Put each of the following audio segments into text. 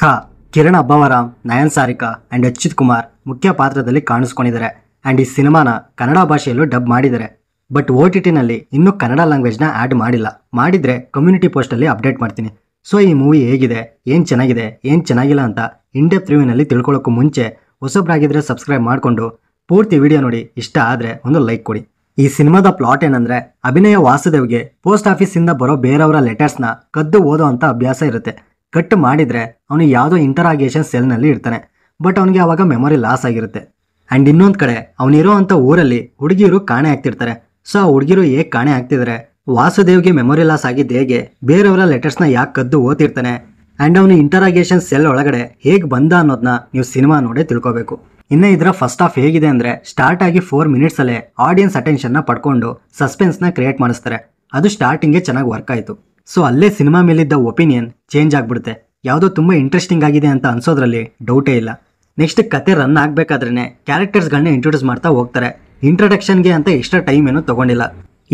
ಖ ಕಿರಣ್ ಅಬ್ಬವರಾಮ್, ನಯನ್ ಸಾರಿಕಾ ಆ್ಯಂಡ್ ಅಚ್ಯುತ್ ಕುಮಾರ್ ಮುಖ್ಯ ಪಾತ್ರದಲ್ಲಿ ಕಾಣಿಸ್ಕೊಂಡಿದ್ದಾರೆ. ಆ್ಯಂಡ್ ಈ ಸಿನಿಮಾನ ಕನ್ನಡ ಭಾಷೆಯಲ್ಲೂ ಡಬ್ ಮಾಡಿದ್ದಾರೆ. ಬಟ್ OTTನಲ್ಲಿ ಇನ್ನೂ ಕನ್ನಡ ಲ್ಯಾಂಗ್ವೇಜ್ನ ಆ್ಯಡ್ ಮಾಡಿಲ್ಲ. ಮಾಡಿದರೆ ಕಮ್ಯುನಿಟಿ ಪೋಸ್ಟಲ್ಲಿ ಅಪ್ಡೇಟ್ ಮಾಡ್ತೀನಿ. ಸೊ ಈ ಮೂವಿ ಹೇಗಿದೆ, ಏನು ಚೆನ್ನಾಗಿದೆ, ಏನು ಚೆನ್ನಾಗಿಲ್ಲ ಅಂತ ಇನ್ಡೆಪ್ತ್ ರಿವ್ಯೂನಲ್ಲಿ ತಿಳ್ಕೊಳ್ಳೋಕ್ಕೂ ಮುಂಚೆ ಹೊಸಬ್ರಾಗಿದ್ದರೆ ಸಬ್ಸ್ಕ್ರೈಬ್ ಮಾಡಿಕೊಂಡು ಪೂರ್ತಿ ವಿಡಿಯೋ ನೋಡಿ. ಇಷ್ಟ ಆದರೆ ಒಂದು ಲೈಕ್ ಕೊಡಿ. ಈ ಸಿನಿಮಾದ ಪ್ಲಾಟ್ ಏನಂದರೆ, ಅಭಿನಯ ವಾಸುದೇವ್ಗೆ ಪೋಸ್ಟ್ ಆಫೀಸಿಂದ ಬರೋ ಬೇರೆಯವರ ಲೆಟರ್ಸ್ನ ಕದ್ದು ಓದೋ ಅಂತ ಅಭ್ಯಾಸ ಇರುತ್ತೆ. ಕಟ್ ಮಾಡಿದರೆ ಅವನು ಯಾವುದೋ ಇಂಟರಾಗೇಷನ್ ಸೆಲ್ನಲ್ಲಿ ಇರ್ತಾನೆ. ಬಟ್ ಅವನಿಗೆ ಆವಾಗ ಮೆಮೊರಿ ಲಾಸ್ ಆಗಿರುತ್ತೆ. ಆ್ಯಂಡ್ ಇನ್ನೊಂದು ಕಡೆ ಅವನಿರೋ ಅಂಥ ಊರಲ್ಲಿ ಹುಡುಗಿರು ಕಾಣೆ ಆಗ್ತಿರ್ತಾರೆ. ಸೊ ಆ ಹುಡುಗಿರು ಹೇಗೆ ಕಾಣೆ ಆಗ್ತಿದ್ದಾರೆ, ವಾಸುದೇವ್ಗೆ ಮೆಮೊರಿ ಲಾಸ್ ಆಗಿದ್ದು ಹೇಗೆ, ಬೇರೆಯವರ ಲೆಟರ್ಸ್ನ ಯಾಕೆ ಕದ್ದು ಓದ್ತಿರ್ತಾನೆ, ಆ್ಯಂಡ್ ಅವನು ಇಂಟರಾಗೇಷನ್ ಸೆಲ್ ಒಳಗಡೆ ಹೇಗೆ ಬಂದ ಅನ್ನೋದನ್ನ ನೀವು ಸಿನಿಮಾ ನೋಡೇ ತಿಳ್ಕೊಬೇಕು. ಇನ್ನು ಇದರ ಫಸ್ಟ್ ಹಾಫ್ ಹೇಗಿದೆ ಅಂದರೆ, ಸ್ಟಾರ್ಟ್ ಆಗಿ 4 ಮಿನಿಟ್ಸಲ್ಲೇ ಆಡಿಯನ್ಸ್ ಅಟೆನ್ಷನ್ನ ಪಡ್ಕೊಂಡು ಸಸ್ಪೆನ್ಸ್ನ ಕ್ರಿಯೇಟ್ ಮಾಡಿಸ್ತಾರೆ. ಅದು ಸ್ಟಾರ್ಟಿಂಗೇ ಚೆನ್ನಾಗಿ ವರ್ಕ್ ಆಯಿತು. ಸೊ ಅಲ್ಲೇ ಸಿನಿಮಾ ಮೇಲಿದ್ದ ಒಪಿನಿಯನ್ ಚೇಂಜ್ ಆಗಿಬಿಡುತ್ತೆ. ಯಾವುದೋ ತುಂಬ ಇಂಟ್ರೆಸ್ಟಿಂಗ್ ಆಗಿದೆ ಅಂತ ಅನ್ಸೋದ್ರಲ್ಲಿ ಡೌಟೇ ಇಲ್ಲ. ನೆಕ್ಸ್ಟ್ ಕತೆ ರನ್ ಆಗಬೇಕಾದ್ರೇ ಕ್ಯಾರೆಕ್ಟರ್ಸ್ಗಳನ್ನ ಇಂಟ್ರೊಡ್ಯೂಸ್ ಮಾಡ್ತಾ ಹೋಗ್ತಾರೆ. ಇಂಟ್ರಡಕ್ಷನ್ಗೆ ಅಂತ ಎಕ್ಸ್ಟ್ರಾ ಟೈಮ್ ಏನೂ ತೊಗೊಂಡಿಲ್ಲ.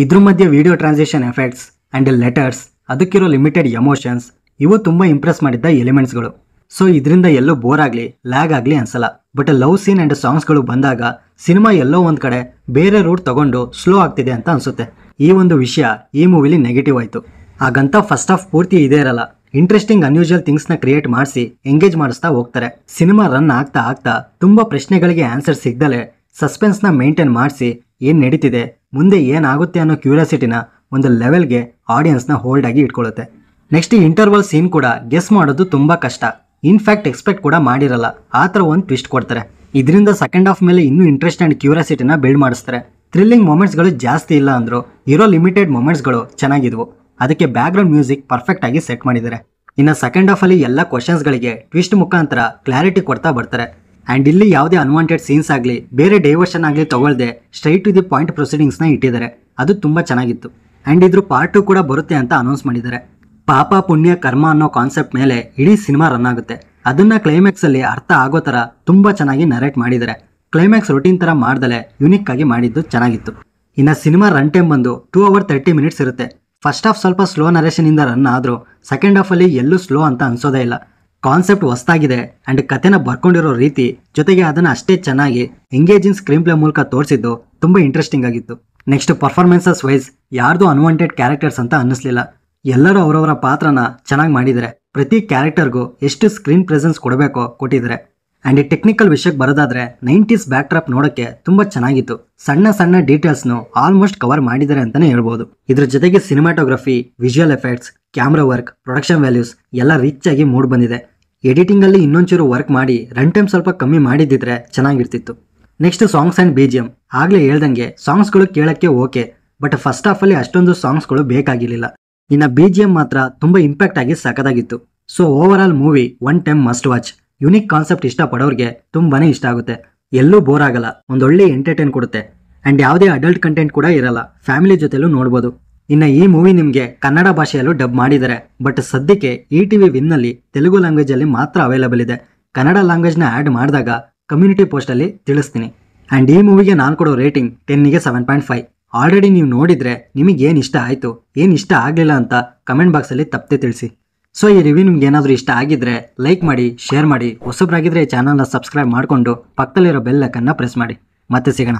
ಇದ್ರ ಮಧ್ಯೆ video transition effects and letters, ಅದಕ್ಕಿರೋ ಲಿಮಿಟೆಡ್ ಎಮೋಷನ್ಸ್, ಇವು ತುಂಬ ಇಂಪ್ರೆಸ್ ಮಾಡಿದ್ದ ಎಲಿಮೆಂಟ್ಸ್ಗಳು. ಸೊ ಇದರಿಂದ ಎಲ್ಲೂ ಬೋರ್ ಆಗಲಿ ಲ್ಯಾಗ್ ಆಗಲಿ ಅನ್ಸಲ್ಲ. ಬಟ್ ಲವ್ ಸೀನ್ ಆ್ಯಂಡ್ ಸಾಂಗ್ಸ್ಗಳು ಬಂದಾಗ ಸಿನಿಮಾ ಎಲ್ಲೋ ಒಂದು ಕಡೆ ಬೇರೆ ರೂಟ್ ತಗೊಂಡು ಸ್ಲೋ ಆಗ್ತಿದೆ ಅಂತ ಅನಿಸುತ್ತೆ. ಈ ಒಂದು ವಿಷಯ ಈ ಮೂವಿಲಿ ನೆಗೆಟಿವ್ ಆಯಿತು. ಹಾಗಂತ ಫಸ್ಟ್ ಹಾಫ್ ಪೂರ್ತಿ ಇದೇ ಇರಲ್ಲ. ಇಂಟ್ರೆಸ್ಟಿಂಗ್ ಅನ್ಯೂಜುವಲ್ ಥಿಂಗ್ಸ್ನ ಕ್ರಿಯೇಟ್ ಮಾಡಿಸಿ ಎಂಗೇಜ್ ಮಾಡಿಸ್ತಾ ಹೋಗ್ತಾರೆ. ಸಿನಿಮಾ ರನ್ ಆಗ್ತಾ ಆಗ್ತಾ ತುಂಬ ಪ್ರಶ್ನೆಗಳಿಗೆ ಆನ್ಸರ್ ಸಿಗ್ದಲೆ ಸಸ್ಪೆನ್ಸ್ನ ಮೇಂಟೈನ್ ಮಾಡಿಸಿ ಏನು ನಡೀತಿದೆ, ಮುಂದೆ ಏನಾಗುತ್ತೆ ಅನ್ನೋ ಕ್ಯೂರಿಯಾಸಿಟಿನ ಒಂದು ಲೆವೆಲ್ಗೆ ಆಡಿಯನ್ಸ್ನ ಹೋಲ್ಡ್ ಆಗಿ ಇಟ್ಕೊಳ್ಳುತ್ತೆ. ನೆಕ್ಸ್ಟ್ ಈ ಇಂಟರ್ವಲ್ ಸೀನ್ ಕೂಡ ಗೆಸ್ ಮಾಡೋದು ತುಂಬ ಕಷ್ಟ. ಇನ್ಫ್ಯಾಕ್ಟ್ ಎಕ್ಸ್ಪೆಕ್ಟ್ ಕೂಡ ಮಾಡಿರಲ್ಲ. ಆ ಥರ ಒಂದು ಟ್ವಿಸ್ಟ್ ಕೊಡ್ತಾರೆ. ಇದರಿಂದ ಸೆಕೆಂಡ್ ಹಾಫ್ ಮೇಲೆ ಇನ್ನೂ ಇಂಟ್ರೆಸ್ಟ್ ಆ್ಯಂಡ್ ಕ್ಯೂರಿಯಾಸಿಟಿನ ಬಿಲ್ಡ್ ಮಾಡಿಸ್ತಾರೆ. ಥ್ರಿಲ್ಲಿಂಗ್ ಮೊಮೆಂಟ್ಸ್ಗಳು ಜಾಸ್ತಿ ಇಲ್ಲ ಅಂದರು, ಇರೋ ಲಿಮಿಟೆಡ್ ಮೊಮೆಂಟ್ಸ್ಗಳು ಚೆನ್ನಾಗಿದ್ವು. ಅದಕ್ಕೆ ಬ್ಯಾಕ್ಗ್ರೌಂಡ್ ಮ್ಯೂಸಿಕ್ ಪರ್ಫೆಕ್ಟ್ ಆಗಿ ಸೆಟ್ ಮಾಡಿದ್ದಾರೆ. ಇನ್ನು ಸೆಕೆಂಡ್ ಹಾಫಲ್ಲಿ ಎಲ್ಲ ಕ್ವಶನ್ಸ್ಗಳಿಗೆ ಟ್ವಿಸ್ಟ್ ಮುಖಾಂತರ ಕ್ಲಾರಿಟಿ ಕೊಡ್ತಾ ಬರ್ತಾರೆ. ಆ್ಯಂಡ್ ಇಲ್ಲಿ ಯಾವುದೇ ಅನ್ವಾಂಟೆಡ್ ಸೀನ್ಸ್ ಆಗಲಿ ಬೇರೆ ಡೈವರ್ಷನ್ ಆಗಲಿ ತಗೊಳ್ಳದೆ ಸ್ಟ್ರೈಟ್ ಟು ದಿ ಪಾಯಿಂಟ್ ಪ್ರೊಸೀಡಿಂಗ್ಸ್ನ ಇಟ್ಟಿದ್ದಾರೆ. ಅದು ತುಂಬ ಚೆನ್ನಾಗಿತ್ತು. ಆ್ಯಂಡ್ ಇದ್ರ ಪಾರ್ಟ್ 2 ಕೂಡ ಬರುತ್ತೆ ಅಂತ ಅನೌನ್ಸ್ ಮಾಡಿದ್ದಾರೆ. ಪಾಪ ಪುಣ್ಯ ಕರ್ಮ ಅನ್ನೋ ಕಾನ್ಸೆಪ್ಟ್ ಮೇಲೆ ಇಡೀ ಸಿನಿಮಾ ರನ್ ಆಗುತ್ತೆ. ಅದನ್ನು ಕ್ಲೈಮ್ಯಾಕ್ಸಲ್ಲಿ ಅರ್ಥ ಆಗೋ ಥರ ತುಂಬ ಚೆನ್ನಾಗಿ ನರೇಟ್ ಮಾಡಿದ್ದಾರೆ. ಕ್ಲೈಮ್ಯಾಕ್ಸ್ ರೊಟೀನ್ ಥರ ಮಾಡ್ದಲೆ ಯುನಿಕ್ ಆಗಿ ಮಾಡಿದ್ದು ಚೆನ್ನಾಗಿತ್ತು. ಇನ್ನು ಸಿನಿಮಾ ರನ್ ಟೈಮ್ ಬಂದು 2 hours 30 minutes ಇರುತ್ತೆ. ಫಸ್ಟ್ ಹಾಫ್ ಸ್ವಲ್ಪ ಸ್ಲೋ ನರೇಷನಿಂದ ರನ್ ಆದರೂ ಸೆಕೆಂಡ್ ಹಾಫಲ್ಲಿ ಎಲ್ಲೂ ಸ್ಲೋ ಅಂತ ಅನ್ಸೋದೇ ಇಲ್ಲ. ಕಾನ್ಸೆಪ್ಟ್ ಹೊಸ್ತಾಗಿದೆ ಆ್ಯಂಡ್ ಕತೆನ ಬರ್ಕೊಂಡಿರೋ ರೀತಿ ಜೊತೆಗೆ ಅದನ್ನು ಅಷ್ಟೇ ಚೆನ್ನಾಗಿ ಎಂಗೇಜಿಂಗ್ ಸ್ಕ್ರೀನ್ ಪ್ಲೇ ಮೂಲಕ ತೋರಿಸಿದ್ದು ತುಂಬ ಇಂಟ್ರೆಸ್ಟಿಂಗ್ ಆಗಿತ್ತು. ನೆಕ್ಸ್ಟ್ ಪರ್ಫಾರ್ಮೆನ್ಸಸ್ ವೈಸ್ ಯಾರ್ದು ಅನ್ವಾಂಟೆಡ್ ಕ್ಯಾರೆಕ್ಟರ್ಸ್ ಅಂತ ಅನ್ನಿಸ್ಲಿಲ್ಲ. ಎಲ್ಲರೂ ಅವರವರ ಪಾತ್ರನ ಚೆನ್ನಾಗಿ ಮಾಡಿದ್ದಾರೆ. ಪ್ರತಿ ಕ್ಯಾರೆಕ್ಟರ್ಗೂ ಎಷ್ಟು ಸ್ಕ್ರೀನ್ ಪ್ರೆಸೆನ್ಸ್ ಕೊಡಬೇಕೋ ಕೊಟ್ಟಿದ್ದಾರೆ. ಆ್ಯಂಡ್ ಈ ಟೆಕ್ನಿಕಲ್ ವಿಷಯಕ್ಕೆ ಬರೋದಾದರೆ 90s ಬ್ಯಾಕ್ ಡ್ರಾಪ್ ನೋಡೋಕ್ಕೆ ತುಂಬ ಚೆನ್ನಾಗಿತ್ತು. ಸಣ್ಣ ಸಣ್ಣ ಡೀಟೇಲ್ಸ್ನು ಆಲ್ಮೋಸ್ಟ್ ಕವರ್ ಮಾಡಿದ್ದಾರೆ ಅಂತಲೇ ಹೇಳ್ಬೋದು. ಇದ್ರ ಜೊತೆಗೆ cinematography, visual effects, camera work, production values ಎಲ್ಲ ರಿಚ್ ಆಗಿ ಮೂಡ್ ಬಂದಿದೆ. ಎಡಿಟಿಂಗಲ್ಲಿ ಇನ್ನೊಂಚೂರು ವರ್ಕ್ ಮಾಡಿ ರನ್ ಟೈಮ್ ಸ್ವಲ್ಪ ಕಮ್ಮಿ ಮಾಡಿದ್ದಿದ್ರೆ ಚೆನ್ನಾಗಿರ್ತಿತ್ತು. Next songs and BGM. ಆಗಲೇ ಹೇಳ್ದಂಗೆ ಸಾಂಗ್ಸ್ಗಳು ಕೇಳೋಕ್ಕೆ ಓಕೆ, ಬಟ್ ಫಸ್ಟ್ ಹಾಫಲ್ಲಿ ಅಷ್ಟೊಂದು ಸಾಂಗ್ಸ್ಗಳು ಬೇಕಾಗಿರಲಿಲ್ಲ. ಇನ್ನು BGM ಮಾತ್ರ ತುಂಬ ಇಂಪ್ಯಾಕ್ಟ್ ಆಗಿ ಸಖತ್ತಾಗಿತ್ತು. So overall movie one time must watch. Unique concept ಇಷ್ಟಪಡೋರಿಗೆ ತುಂಬಾ ಇಷ್ಟ ಆಗುತ್ತೆ. ಎಲ್ಲೂ ಬೋರ್ ಆಗಲ್ಲ, ಒಂದೊಳ್ಳೆ ಎಂಟರ್ಟೈನ್ ಕೊಡುತ್ತೆ. ಆ್ಯಂಡ್ ಯಾವುದೇ ಅಡಲ್ಟ್ ಕಂಟೆಂಟ್ ಕೂಡ ಇರಲ್ಲ. ಫ್ಯಾಮಿಲಿ ಜೊತೆಲೂ ನೋಡ್ಬೋದು. ಇನ್ನು ಈ ಮೂವಿ ನಿಮಗೆ ಕನ್ನಡ ಭಾಷೆಯಲ್ಲೂ ಡಬ್ ಮಾಡಿದ್ದಾರೆ. ಬಟ್ ಸದ್ಯಕ್ಕೆ ETV ವಿನ್ನಲ್ಲಿ ತೆಲುಗು ಲ್ಯಾಂಗ್ವೇಜಲ್ಲಿ ಮಾತ್ರ ಅವೈಲೇಬಲ್ ಇದೆ. ಕನ್ನಡ ಲ್ಯಾಂಗ್ವೇಜ್ನ ಆ್ಯಡ್ ಮಾಡಿದಾಗ ಕಮ್ಯುನಿಟಿ ಪೋಸ್ಟಲ್ಲಿ ತಿಳಿಸ್ತೀನಿ. ಆ್ಯಂಡ್ ಈ ಮೂವಿಗೆ ನಾನು ಕೊಡೋ ರೇಟಿಂಗ್ 10ಗೆ 7.5. ಆಲ್ರೆಡಿ ನೀವು ನೋಡಿದರೆ ನಿಮಗೆ ಏನು ಇಷ್ಟ ಆಯಿತು, ಏನು ಇಷ್ಟ ಆಗಲಿಲ್ಲ ಅಂತ ಕಮೆಂಟ್ ಬಾಕ್ಸಲ್ಲಿ ತಪ್ಪದೆ ತಿಳಿಸಿ. ಸೊ ಈ ರಿವ್ಯೂ ನಿಮ್ಗೆ ಏನಾದರೂ ಇಷ್ಟ ಆಗಿದ್ದರೆ ಲೈಕ್ ಮಾಡಿ, ಶೇರ್ ಮಾಡಿ. ಹೊಸಬ್ರಾಗಿದ್ದರೆ ಈ ಚಾನಲ್ನ ಸಬ್ಸ್ಕ್ರೈಬ್ ಮಾಡಿಕೊಂಡು ಪಕ್ಕದಲ್ಲಿರೋ ಬೆಲ್ ಐಕನ್ನ ಪ್ರೆಸ್ ಮಾಡಿ. ಮತ್ತೆ ಸಿಗೋಣ.